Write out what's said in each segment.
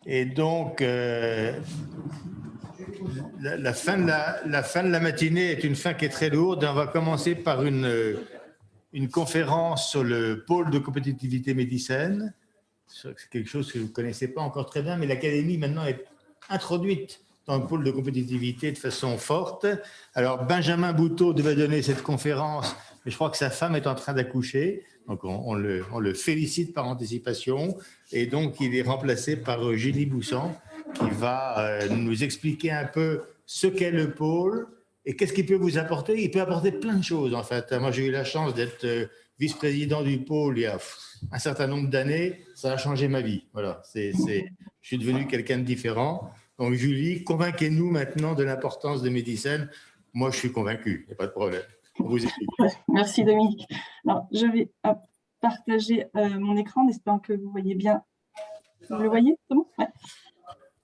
Et donc, la fin de la matinée est une fin qui est très lourde. On va commencer par une conférence sur le pôle de compétitivité Médicène. C'est quelque chose que vous ne connaissez pas encore très bien, mais l'Académie maintenant est introduite dans le pôle de compétitivité de façon forte. Alors, Benjamin Bouteau devait donner cette conférence, mais je crois que sa femme est en train d'accoucher. Donc, on le félicite par anticipation. Et donc, il est remplacé par Julie Boussan, qui va nous expliquer un peu ce qu'est le pôle et qu'est-ce qu'il peut vous apporter. Il peut apporter plein de choses, en fait. Moi, j'ai eu la chance d'être vice-président du pôle il y a un certain nombre d'années. Ça a changé ma vie. Voilà, je suis devenu quelqu'un de différent. Donc, Julie, convainquez-nous maintenant de l'importance de Médicène. Moi, je suis convaincu, il n'y a pas de problème. On vous écoute. Merci Dominique. Alors, je vais partager mon écran en espérant que vous voyez bien. Vous le voyez? C'est bon? Ouais.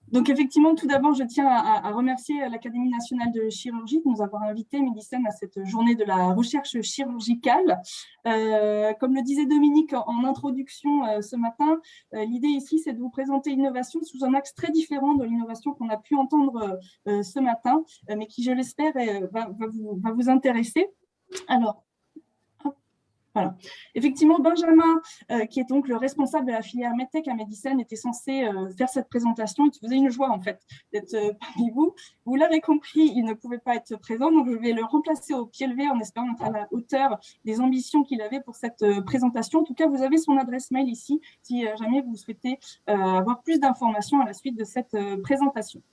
Donc, effectivement, tout d'abord, je tiens à remercier l'Académie nationale de chirurgie de nous avoir invité, Médicène, à cette journée de la recherche chirurgicale. Comme le disait Dominique en introduction ce matin, l'idée ici, c'est de vous présenter l'innovation sous un axe très différent de l'innovation qu'on a pu entendre ce matin, mais qui, je l'espère, va vous intéresser. Alors, voilà. Effectivement, Benjamin, qui est donc le responsable de la filière MedTech à Médicène, était censé faire cette présentation. Il faisait une joie, en fait, d'être parmi vous. Vous l'avez compris, il ne pouvait pas être présent, donc je vais le remplacer au pied levé en espérant être à la hauteur des ambitions qu'il avait pour cette présentation. En tout cas, vous avez son adresse mail ici, si jamais vous souhaitez avoir plus d'informations à la suite de cette présentation.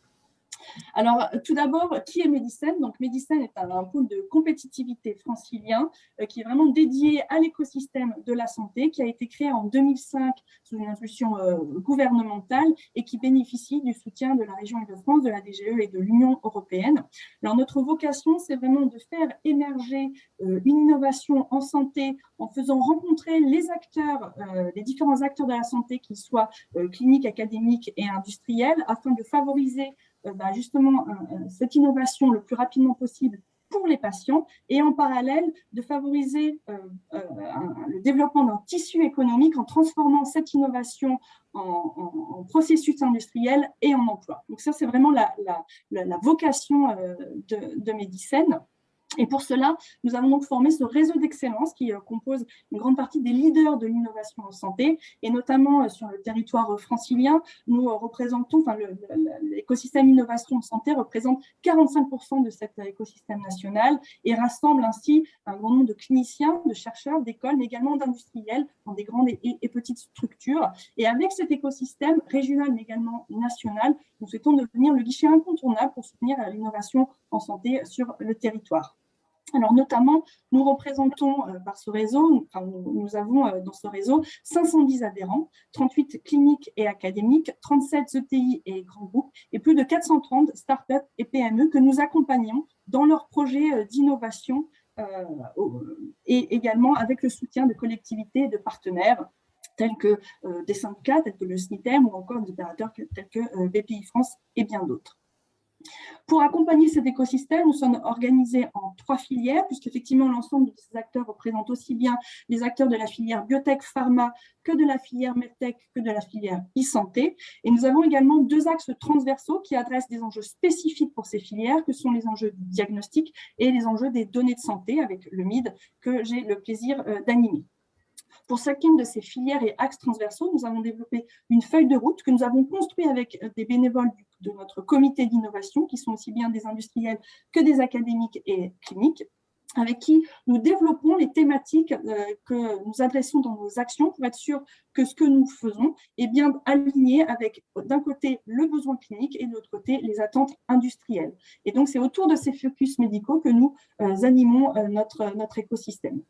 Alors, tout d'abord, qui est Médicène? Donc, Médicène est un pôle de compétitivité francilien qui est vraiment dédié à l'écosystème de la santé, qui a été créé en 2005 sous une impulsion gouvernementale et qui bénéficie du soutien de la région Île-de-France, de la DGE et de l'Union européenne. Alors, notre vocation, c'est vraiment de faire émerger une innovation en santé en faisant rencontrer les acteurs, les différents acteurs de la santé, qu'ils soient cliniques, académiques et industriels, afin de favoriser justement cette innovation le plus rapidement possible pour les patients et en parallèle de favoriser le développement d'un tissu économique en transformant cette innovation en processus industriel et en emploi. Donc ça, c'est vraiment la vocation de Médicène. Et pour cela, nous avons donc formé ce réseau d'excellence qui compose une grande partie des leaders de l'innovation en santé, et notamment sur le territoire francilien, nous représentons, enfin l'écosystème innovation en santé représente 45% de cet écosystème national et rassemble ainsi un grand nombre de cliniciens, de chercheurs, d'écoles, mais également d'industriels dans des grandes et petites structures. Et avec cet écosystème régional, mais également national, nous souhaitons devenir le guichet incontournable pour soutenir l'innovation en santé sur le territoire. Alors, notamment, nous représentons par ce réseau, nous avons dans ce réseau 510 adhérents, 38 cliniques et académiques, 37 ETI et grands groupes, et plus de 430 startups et PME que nous accompagnons dans leurs projets d'innovation et également avec le soutien de collectivités et de partenaires tels que des syndicats, tels que le SNITEM ou encore des opérateurs tels que BPI France et bien d'autres. Pour accompagner cet écosystème, nous sommes organisés en 3 filières, puisqu'effectivement l'ensemble de ces acteurs représentent aussi bien les acteurs de la filière biotech pharma que de la filière medtech que de la filière e-santé. Et nous avons également 2 axes transversaux qui adressent des enjeux spécifiques pour ces filières, que sont les enjeux du diagnostic et les enjeux des données de santé, avec le MID que j'ai le plaisir d'animer. Pour chacune de ces filières et axes transversaux, nous avons développé une feuille de route que nous avons construite avec des bénévoles de notre comité d'innovation, qui sont aussi bien des industriels que des académiques et cliniques, avec qui nous développons les thématiques que nous adressons dans nos actions pour être sûr que ce que nous faisons est bien aligné avec, d'un côté, le besoin clinique et de l'autre côté, les attentes industrielles. Et donc, c'est autour de ces focus médicaux que nous animons notre écosystème.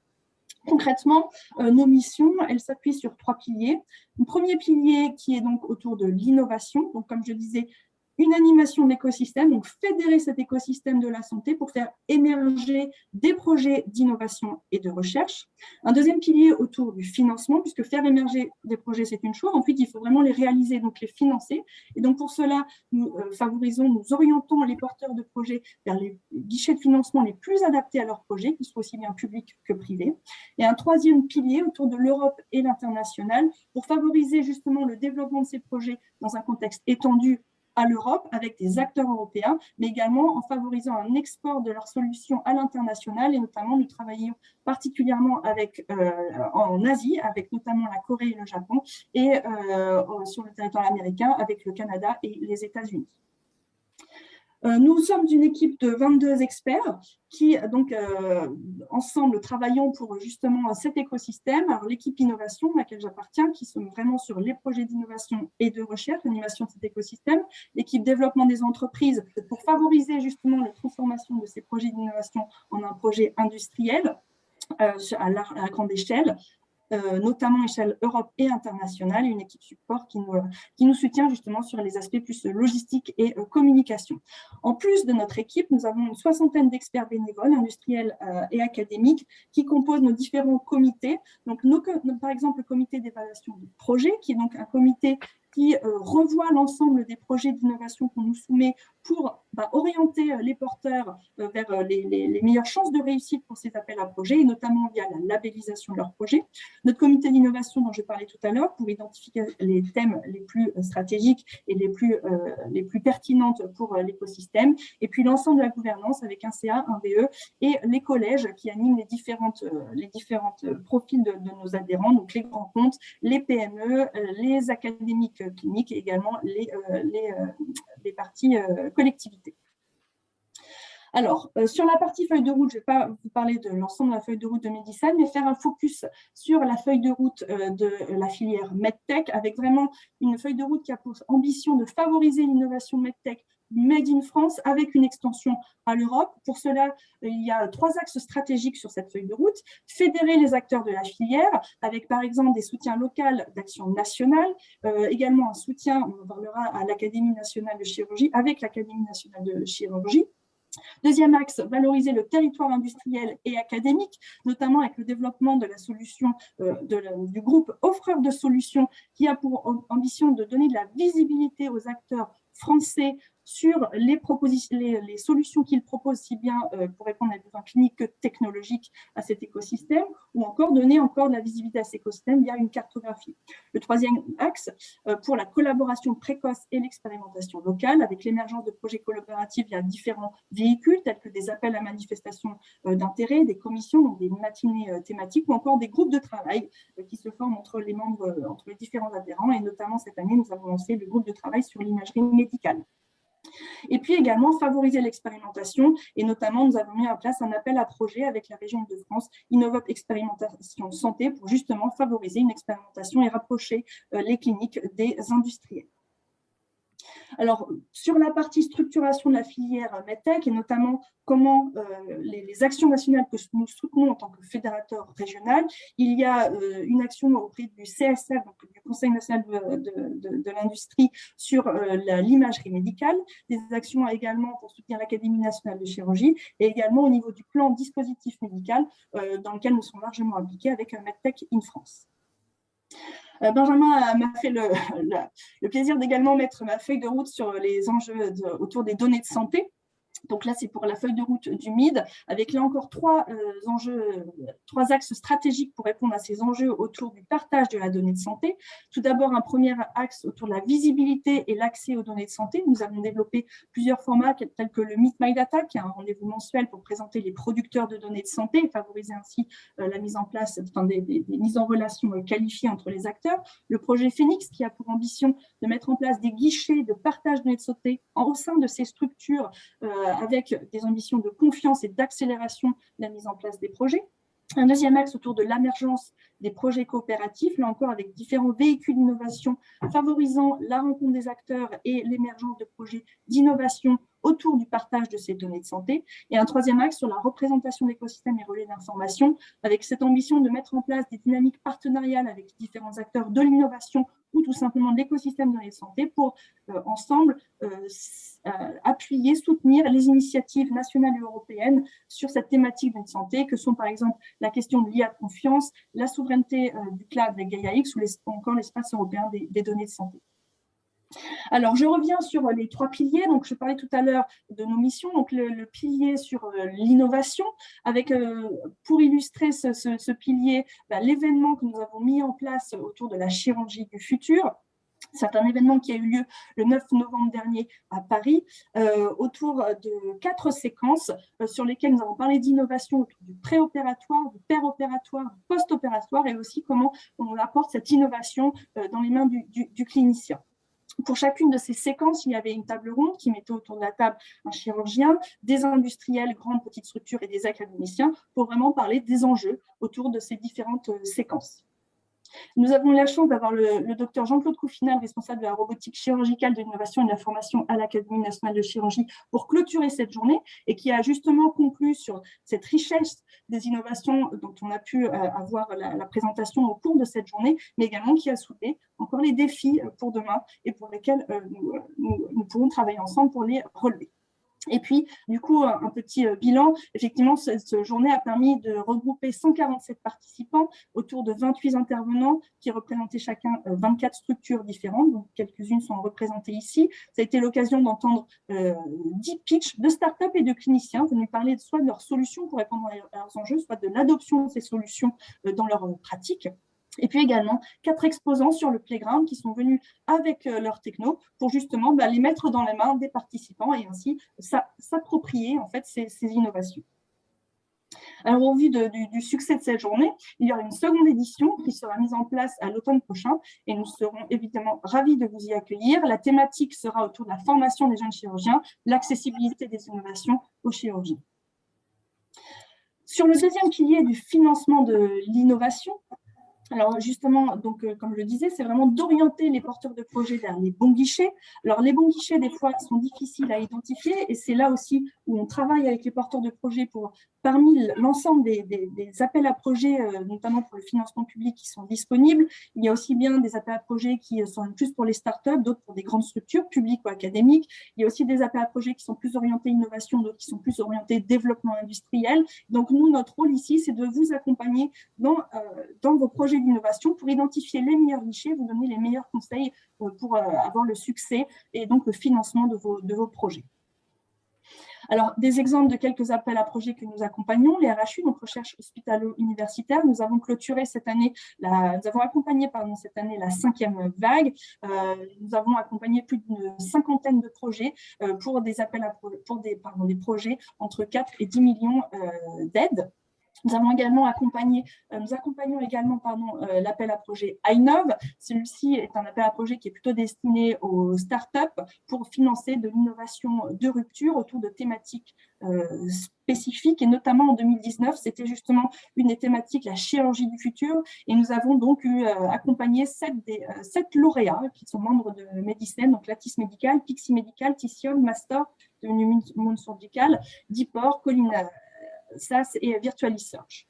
Concrètement, nos missions, elles s'appuient sur 3 piliers. Un premier pilier qui est donc autour de l'innovation. Donc, comme je disais, une animation d'écosystème, donc fédérer cet écosystème de la santé pour faire émerger des projets d'innovation et de recherche. Un deuxième pilier autour du financement, puisque faire émerger des projets, c'est une chose. Ensuite, il faut vraiment les réaliser, donc les financer. Et donc, pour cela, nous orientons les porteurs de projets vers les guichets de financement les plus adaptés à leurs projets, qu'ils soient aussi bien publics que privés. Et un troisième pilier autour de l'Europe et l'international pour favoriser justement le développement de ces projets dans un contexte étendu à l'Europe avec des acteurs européens, mais également en favorisant un export de leurs solutions à l'international et notamment nous travaillons particulièrement en Asie, avec notamment la Corée et le Japon et sur le territoire américain avec le Canada et les États-Unis. Nous sommes une équipe de 22 experts qui, donc, ensemble, travaillons pour justement cet écosystème. Alors, l'équipe innovation à laquelle j'appartiens, qui sont vraiment sur les projets d'innovation et de recherche, l'animation de cet écosystème. L'équipe développement des entreprises pour favoriser justement la transformation de ces projets d'innovation en un projet industriel à grande échelle. Notamment à échelle Europe et internationale, une équipe support qui nous soutient justement sur les aspects plus logistiques et communication. En plus de notre équipe, nous avons une 60aine d'experts bénévoles, industriels et académiques qui composent nos différents comités. Donc, par exemple, le comité d'évaluation du projet, qui est donc un comité qui revoit l'ensemble des projets d'innovation qu'on nous soumet pour orienter les porteurs vers les meilleures chances de réussite pour ces appels à projets, et notamment via la labellisation de leurs projets. Notre comité d'innovation dont je parlais tout à l'heure pour identifier les thèmes les plus stratégiques et les plus pertinentes pour l'écosystème. Et puis l'ensemble de la gouvernance avec un CA, un VE et les collèges qui animent les différentes profils de nos adhérents, donc les grands comptes, les PME, les académiques cliniques et également les parties collectivités. Alors, sur la partie feuille de route, je ne vais pas vous parler de l'ensemble de la feuille de route 2017, mais faire un focus sur la feuille de route de la filière MedTech, avec vraiment une feuille de route qui a pour ambition de favoriser l'innovation MedTech Made in France avec une extension à l'Europe. Pour cela, il y a 3 axes stratégiques sur cette feuille de route. Fédérer les acteurs de la filière avec par exemple des soutiens locaux d'action nationale, également un soutien, on en parlera, à l'Académie nationale de chirurgie avec l'Académie nationale de chirurgie. Deuxième axe, valoriser le territoire industriel et académique, notamment avec le développement de la solution du groupe offreur de solutions qui a pour ambition de donner de la visibilité aux acteurs français sur les solutions qu'ils proposent, si bien pour répondre à des besoins cliniques que technologiques à cet écosystème, ou encore donner encore de la visibilité à cet écosystème via une cartographie. Le troisième axe, pour la collaboration précoce et l'expérimentation locale, avec l'émergence de projets collaboratifs via différents véhicules, tels que des appels à manifestation d'intérêt, des commissions, donc des matinées thématiques, ou encore des groupes de travail qui se forment entre les membres, entre les différents adhérents, et notamment cette année, nous avons lancé le groupe de travail sur l'imagerie médicale. Et puis également favoriser l'expérimentation et notamment nous avons mis en place un appel à projet avec la région de France Innovop Expérimentation Santé pour justement favoriser une expérimentation et rapprocher les cliniques des industriels. Alors, sur la partie structuration de la filière MedTech et notamment comment les actions nationales que nous soutenons en tant que fédérateur régional, il y a une action auprès du CSF, donc du Conseil national de l'industrie, sur l'imagerie médicale, des actions également pour soutenir l'Académie nationale de chirurgie et également au niveau du plan dispositif médical dans lequel nous sommes largement impliqués avec MedTech in France. Benjamin m'a fait le plaisir d'également mettre ma feuille de route sur les enjeux autour des données de santé. Donc là, c'est pour la feuille de route du MID, avec là encore 3 axes stratégiques pour répondre à ces enjeux autour du partage de la donnée de santé. Tout d'abord, un premier axe autour de la visibilité et l'accès aux données de santé. Nous avons développé plusieurs formats tels que le Meet My Data, qui est un rendez-vous mensuel pour présenter les producteurs de données de santé et favoriser ainsi la mise en place des mises en relation qualifiées entre les acteurs. Le projet Phoenix, qui a pour ambition de mettre en place des guichets de partage de données de santé au sein de ces structures avec des ambitions de confiance et d'accélération de la mise en place des projets. Un deuxième axe autour de l'émergence des projets coopératifs, là encore avec différents véhicules d'innovation favorisant la rencontre des acteurs et l'émergence de projets d'innovation autour du partage de ces données de santé, et un troisième axe sur la représentation d'écosystèmes et relais d'information, avec cette ambition de mettre en place des dynamiques partenariales avec différents acteurs de l'innovation ou tout simplement de l'écosystème de la santé pour ensemble appuyer, soutenir les initiatives nationales et européennes sur cette thématique de la santé, que sont par exemple la question de l'IA de confiance, la souveraineté du cloud avec Gaia-X ou encore l'espace européen des données de santé. Alors, je reviens sur les trois piliers. Donc, je parlais tout à l'heure de nos missions. Donc, le pilier sur l'innovation, avec, pour illustrer ce pilier, l'événement que nous avons mis en place autour de la chirurgie du futur. C'est un événement qui a eu lieu le 9 novembre dernier à Paris, autour de 4 séquences sur lesquelles nous avons parlé d'innovation autour du préopératoire, du péropératoire, du post-opératoire, et aussi comment on apporte cette innovation dans les mains du clinicien. Pour chacune de ces séquences, il y avait une table ronde qui mettait autour de la table un chirurgien, des industriels, grandes, petites structures et des académiciens pour vraiment parler des enjeux autour de ces différentes séquences. Nous avons eu la chance d'avoir le docteur Jean-Claude Coufinal, responsable de la robotique chirurgicale, de l'innovation et de la formation à l'Académie nationale de chirurgie, pour clôturer cette journée et qui a justement conclu sur cette richesse des innovations dont on a pu avoir la présentation au cours de cette journée, mais également qui a soulevé encore les défis pour demain et pour lesquels nous pourrons travailler ensemble pour les relever. Et puis, du coup, un petit bilan. Effectivement, cette journée a permis de regrouper 147 participants autour de 28 intervenants qui représentaient chacun 24 structures différentes. Donc, quelques-unes sont représentées ici. Ça a été l'occasion d'entendre 10 pitchs de start-up et de cliniciens venus parler soit de leurs solutions pour répondre à leurs enjeux, soit de l'adoption de ces solutions dans leur pratique. Et puis également 4 exposants sur le playground qui sont venus avec leur techno pour justement les mettre dans les mains des participants et ainsi s'approprier en fait ces innovations. Alors au vu du succès de cette journée, il y aura une seconde édition qui sera mise en place à l'automne prochain et nous serons évidemment ravis de vous y accueillir. La thématique sera autour de la formation des jeunes chirurgiens, l'accessibilité des innovations aux chirurgiens. Sur le deuxième pilier du financement de l'innovation, alors justement, donc, comme je le disais, c'est vraiment d'orienter les porteurs de projets vers les bons guichets. Alors les bons guichets, des fois, sont difficiles à identifier et c'est là aussi où on travaille avec les porteurs de projets pour, parmi l'ensemble des appels à projets, notamment pour le financement public qui sont disponibles, il y a aussi bien des appels à projets qui sont plus pour les startups, d'autres pour des grandes structures publiques ou académiques. Il y a aussi des appels à projets qui sont plus orientés innovation, d'autres qui sont plus orientés développement industriel. Donc nous, notre rôle ici, c'est de vous accompagner dans vos projets d'innovation pour identifier les meilleurs guichets, vous donner les meilleurs conseils pour avoir le succès et donc le financement de vos projets. Alors, des exemples de quelques appels à projets que nous accompagnons, les RHU, donc recherche hospitalo-universitaire, nous avons clôturé cette année, nous avons accompagné cette année la 5e vague. Nous avons accompagné plus d'une cinquantaine de projets pour des appels à des projets entre 4 et 10 millions d'aides. Nous accompagnons également l'appel à projet iNov. Celui-ci est un appel à projet qui est plutôt destiné aux startups pour financer de l'innovation de rupture autour de thématiques spécifiques. Et notamment en 2019, c'était justement une des thématiques, la chirurgie du futur. Et nous avons donc accompagné 7 lauréats qui sont membres de Medicine, donc Lattice Médical, Pixie Médical, Tissium, Master, devenu Monde Surgical, Dipor, Collina SAS et Virtual Research.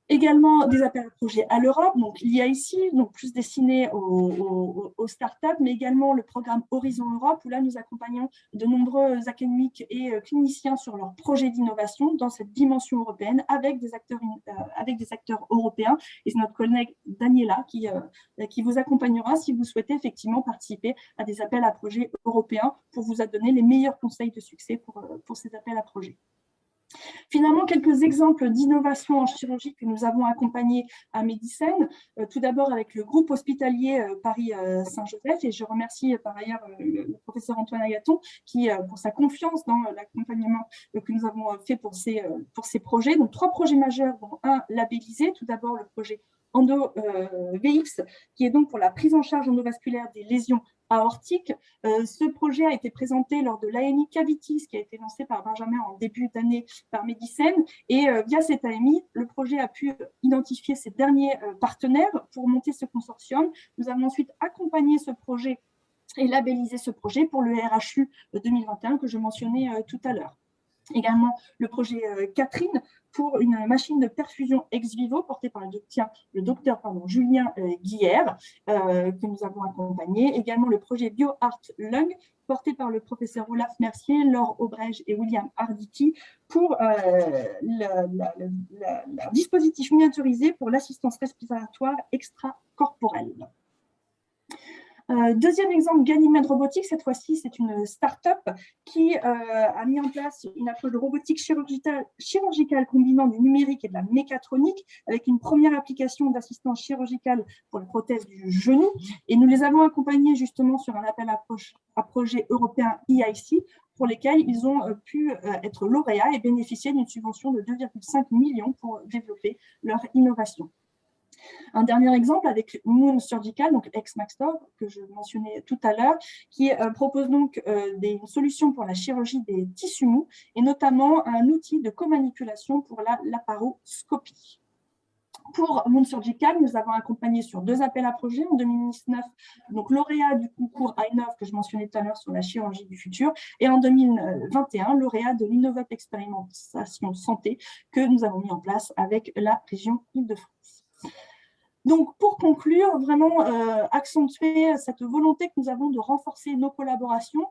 Également des appels à projets à l'Europe, donc il y a ici, donc plus destiné aux startups, mais également le programme Horizon Europe, où là nous accompagnons de nombreux académiques et cliniciens sur leurs projets d'innovation dans cette dimension européenne avec des acteurs européens. Et c'est notre collègue Daniela qui vous accompagnera si vous souhaitez effectivement participer à des appels à projets européens pour vous donner les meilleurs conseils de succès pour ces appels à projets. Finalement, quelques exemples d'innovation en chirurgie que nous avons accompagnés à Medicine. Tout d'abord avec le groupe hospitalier Paris-Saint-Joseph, et je remercie par ailleurs le professeur Antoine Agathon pour sa confiance dans l'accompagnement que nous avons fait pour ces projets. Donc 3 projets majeurs, dont un labellisé. Tout d'abord le projet EndoVX, qui est donc pour la prise en charge endovasculaire des lésions aortiques. Ce projet a été présenté lors de l'AMI Cavities, qui a été lancé par Benjamin en début d'année par Medicine. Et via cette AMI, le projet a pu identifier ses derniers partenaires pour monter ce consortium. Nous avons ensuite accompagné ce projet et labelliser ce projet pour le RHU 2021 que je mentionnais tout à l'heure. Également, le projet Catherine pour une machine de perfusion ex vivo portée par le docteur Julien Guillère, que nous avons accompagné. Également, le projet BioArt Lung porté par le professeur Olaf Mercier, Laure Aubrège et William Arditi pour le dispositif miniaturisé pour l'assistance respiratoire extracorporelle. Deuxième exemple, Ganymede Robotics, cette fois-ci, c'est une start-up qui a mis en place une approche de robotique chirurgicale combinant du numérique et de la mécatronique avec une première application d'assistance chirurgicale pour la prothèse du genou. Et nous les avons accompagnés justement sur un appel à projet européen EIC pour lesquels ils ont pu être lauréats et bénéficier d'une subvention de 2,5 millions pour développer leur innovation. Un dernier exemple avec Moon Surgical, donc ex-Maxtor, que je mentionnais tout à l'heure, qui propose donc des solutions pour la chirurgie des tissus mous et notamment un outil de comanipulation pour la laparoscopie. Pour Moon Surgical, nous avons accompagné sur 2 appels à projets en 2019, donc lauréat du concours INNOV que je mentionnais tout à l'heure sur la chirurgie du futur, et en 2021, lauréat de l'Innovate Expérimentation Santé que nous avons mis en place avec la région Île-de-France. Donc, pour conclure, vraiment accentuer cette volonté que nous avons de renforcer nos collaborations,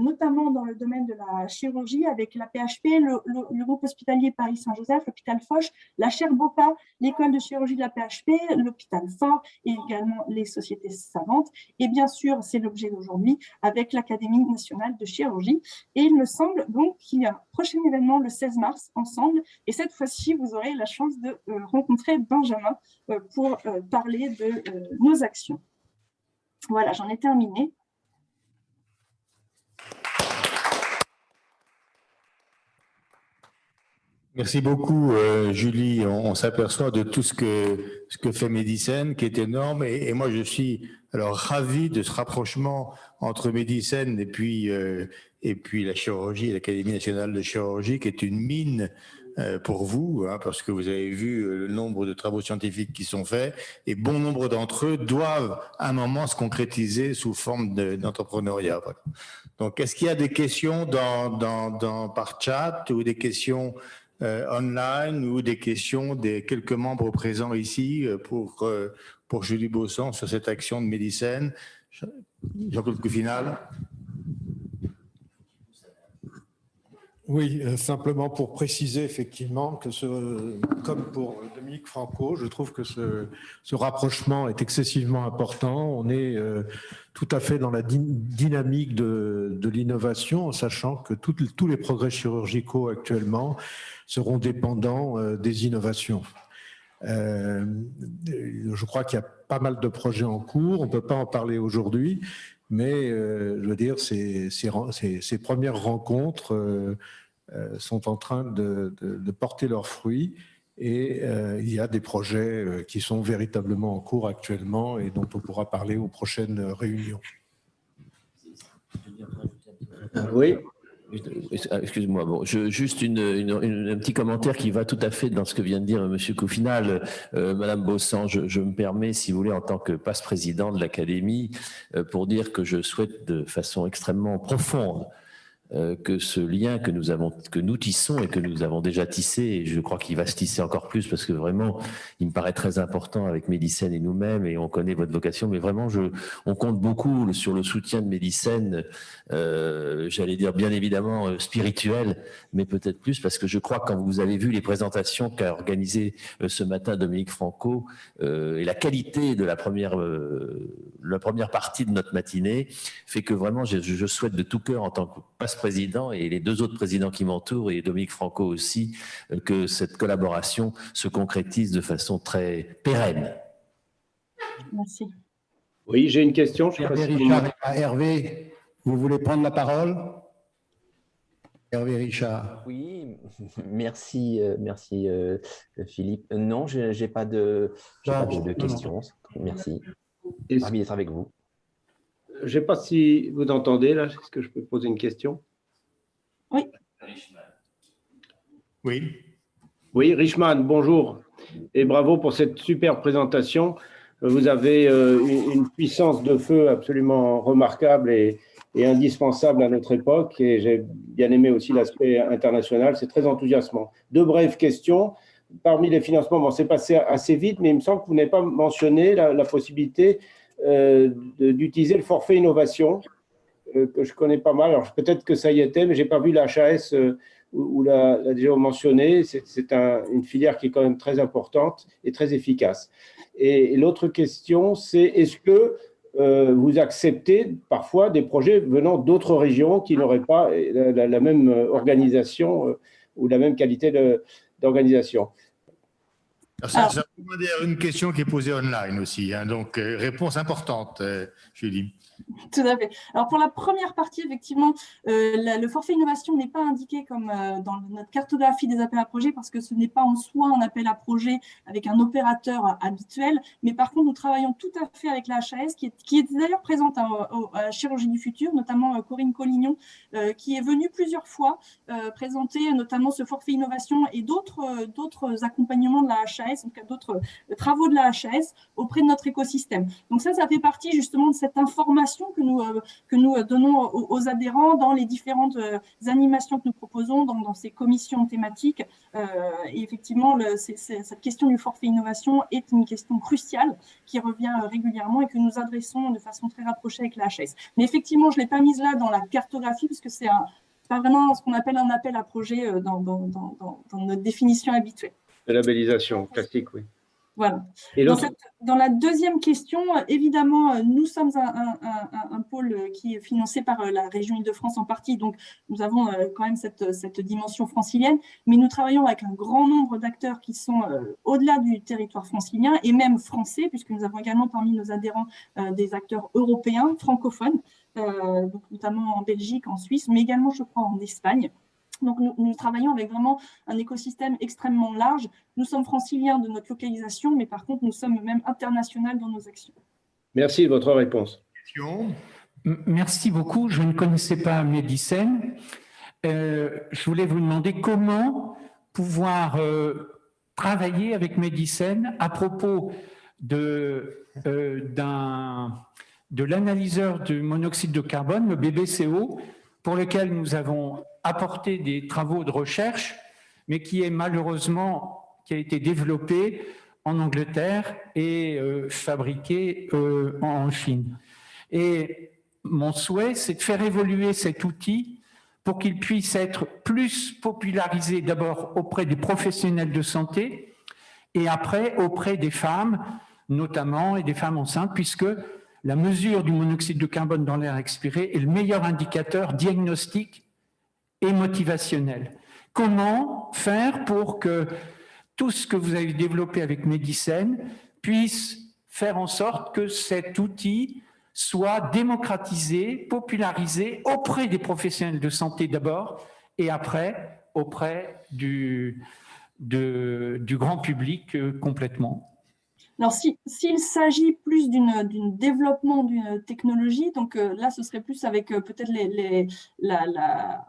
notamment dans le domaine de la chirurgie avec la PHP, le groupe hospitalier Paris-Saint-Joseph, l'hôpital Foch, la chaire BOPA, l'école de chirurgie de la PHP, l'hôpital Fort et également les sociétés savantes. Et bien sûr, c'est l'objet d'aujourd'hui avec l'Académie nationale de chirurgie. Et il me semble donc qu'il y a un prochain événement le 16 mars ensemble. Et cette fois-ci, vous aurez la chance de rencontrer Benjamin pour parler de nos actions. Voilà, j'en ai terminé. Merci beaucoup, Julie. On s'aperçoit de tout ce que fait Medicène, qui est énorme. Et moi, je suis alors ravi de ce rapprochement entre Medicène et puis la chirurgie, l'Académie nationale de chirurgie, qui est une mine pour vous, hein, parce que vous avez vu le nombre de travaux scientifiques qui sont faits, et bon nombre d'entre eux doivent à un moment se concrétiser sous forme d'entrepreneuriat. Voilà. Donc, est-ce qu'il y a des questions par chat ou des questions online ou des questions des quelques membres présents ici pour Julie Baussan sur cette action de Medicène? Jean-Claude Coffinhal. Oui, simplement pour préciser effectivement que comme pour Dominique Franco, je trouve que ce rapprochement est excessivement important. On est tout à fait dans la dynamique de l'innovation, en sachant que tous les progrès chirurgicaux actuellement seront dépendants des innovations. Je crois qu'il y a pas mal de projets en cours, on ne peut pas en parler aujourd'hui, mais je veux dire, ces premières rencontres sont en train de porter leurs fruits et il y a des projets qui sont véritablement en cours actuellement et dont on pourra parler aux prochaines réunions. Oui. Excuse-moi, bon, juste un petit commentaire qui va tout à fait dans ce que vient de dire M. Coffinhal. Madame Baussan, je me permets, si vous voulez, en tant que passe-président de l'Académie, pour dire que je souhaite de façon extrêmement profonde que ce lien que nous tissons et que nous avons déjà tissé, et je crois qu'il va se tisser encore plus parce que vraiment, il me paraît très important avec Medicène et nous-mêmes, et on connaît votre vocation, mais vraiment, on compte beaucoup sur le soutien de Medicène, j'allais dire bien évidemment spirituel, mais peut-être plus parce que je crois que quand vous avez vu les présentations qu'a organisées ce matin Dominique Franco et la qualité de la première partie de notre matinée fait que vraiment, je souhaite de tout cœur en tant que passe-président et les 2 autres présidents qui m'entourent et Dominique Franco aussi, que cette collaboration se concrétise de façon très pérenne. Merci. Oui, j'ai une question. Hervé, vous voulez prendre la parole? Hervé Richard. Oui, merci Philippe. Non, je n'ai pas de questions. Merci. Ravi d'être avec vous. Je ne sais pas si vous entendez là. Est-ce que je peux poser une question? Oui. Oui. Oui, Richman, bonjour et bravo pour cette super présentation. Vous avez une puissance de feu absolument remarquable et indispensable à notre époque. Et j'ai bien aimé aussi l'aspect international. C'est très enthousiasmant. Deux brèves questions. Parmi les financements, bon, c'est passé assez vite, mais il me semble que vous n'avez pas mentionné la possibilité d'utiliser le forfait innovation, que je connais pas mal. Alors peut-être que ça y était, mais je n'ai pas vu la HAS où l'a déjà mentionné. C'est une filière qui est quand même très importante et très efficace. Et l'autre question, c'est est-ce que vous acceptez parfois des projets venant d'autres régions qui n'auraient pas la même organisation ou la même qualité d'organisation? Ça une question qui est posée online aussi, hein, donc réponse importante, Julie. Tout à fait. Alors pour la première partie, effectivement, le forfait innovation n'est pas indiqué comme dans notre cartographie des appels à projets parce que ce n'est pas en soi un appel à projet avec un opérateur habituel, mais par contre, nous travaillons tout à fait avec la HAS qui est d'ailleurs présente à Chirurgie du Futur, notamment Corinne Collignon, qui est venue plusieurs fois présenter notamment ce forfait innovation et d'autres accompagnements de la HAS, en tout cas d'autres travaux de la HAS auprès de notre écosystème. Donc ça fait partie justement de cette information que nous donnons aux adhérents dans les différentes animations que nous proposons dans ces commissions thématiques. Et effectivement, cette question du forfait innovation est une question cruciale qui revient régulièrement et que nous adressons de façon très rapprochée avec la HAS. Mais effectivement, je ne l'ai pas mise là dans la cartographie parce que c'est pas vraiment ce qu'on appelle un appel à projet dans notre définition habituelle. De labellisation classique, oui. Voilà. Dans la deuxième question, évidemment, nous sommes un pôle qui est financé par la région Île-de-France en partie, donc nous avons quand même cette dimension francilienne, mais nous travaillons avec un grand nombre d'acteurs qui sont au-delà du territoire francilien et même français, puisque nous avons également parmi nos adhérents des acteurs européens, francophones, donc notamment en Belgique, en Suisse, mais également, je crois, en Espagne. Donc, nous travaillons avec vraiment un écosystème extrêmement large. Nous sommes franciliens de notre localisation, mais par contre, nous sommes même internationaux dans nos actions. Merci de votre réponse. Merci beaucoup. Je ne connaissais pas Medicène. Je voulais vous demander comment pouvoir travailler avec Medicène à propos de l'analyseur du monoxyde de carbone, le BBCO, pour lequel nous avons apporté des travaux de recherche, mais qui a été développé en Angleterre et fabriqué en Chine. Et mon souhait, c'est de faire évoluer cet outil pour qu'il puisse être plus popularisé d'abord auprès des professionnels de santé et après auprès des femmes, notamment, et des femmes enceintes, puisque la mesure du monoxyde de carbone dans l'air expiré est le meilleur indicateur diagnostique et motivationnel. Comment faire pour que tout ce que vous avez développé avec Medicène puisse faire en sorte que cet outil soit démocratisé, popularisé auprès des professionnels de santé d'abord et après auprès du grand public complètement? Alors, s'il s'agit plus d'un développement d'une technologie, donc là, ce serait plus avec peut-être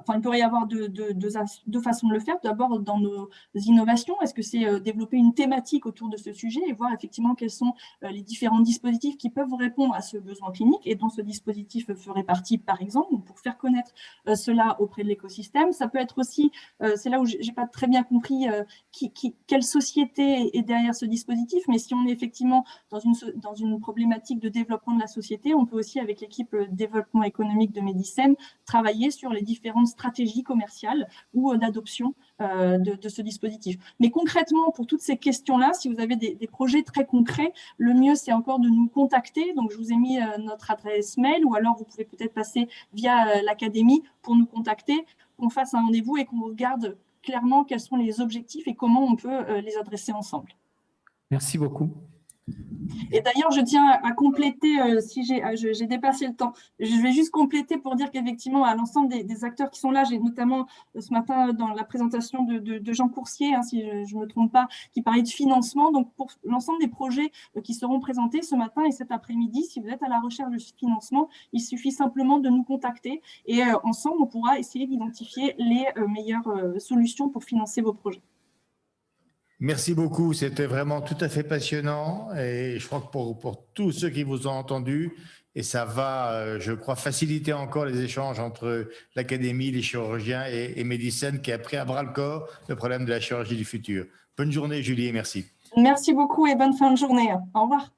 enfin, il pourrait y avoir deux façons de le faire. D'abord, dans nos innovations, est-ce que c'est développer une thématique autour de ce sujet et voir effectivement quels sont les différents dispositifs qui peuvent répondre à ce besoin clinique et dont ce dispositif ferait partie, par exemple, donc pour faire connaître cela auprès de l'écosystème. Ça peut être aussi, c'est là où je n'ai pas très bien compris quelle société est derrière ce dispositif, mais si on est effectivement dans une problématique de développement de la société, on peut aussi, avec l'équipe développement économique de Medicène, travailler sur les différentes stratégies commerciales ou d'adoption de ce dispositif. Mais concrètement, pour toutes ces questions-là, si vous avez des projets très concrets, le mieux, c'est encore de nous contacter. Donc, je vous ai mis notre adresse mail ou alors vous pouvez peut-être passer via l'académie pour nous contacter, qu'on fasse un rendez-vous et qu'on regarde clairement quels sont les objectifs et comment on peut les adresser ensemble. Merci beaucoup. Et d'ailleurs, je tiens à compléter, si j'ai dépassé le temps, je vais juste compléter pour dire qu'effectivement, à l'ensemble des acteurs qui sont là, j'ai notamment ce matin dans la présentation de Jean Coursier, hein, si je ne me trompe pas, qui parlait de financement. Donc, pour l'ensemble des projets qui seront présentés ce matin et cet après-midi, si vous êtes à la recherche de financement, il suffit simplement de nous contacter et ensemble, on pourra essayer d'identifier les meilleures solutions pour financer vos projets. Merci beaucoup, c'était vraiment tout à fait passionnant et je crois que pour tous ceux qui vous ont entendu, et ça va, je crois, faciliter encore les échanges entre l'académie, les chirurgiens et Medicine qui a pris à bras le corps le problème de la chirurgie du futur. Bonne journée Julie et merci. Merci beaucoup et bonne fin de journée. Au revoir.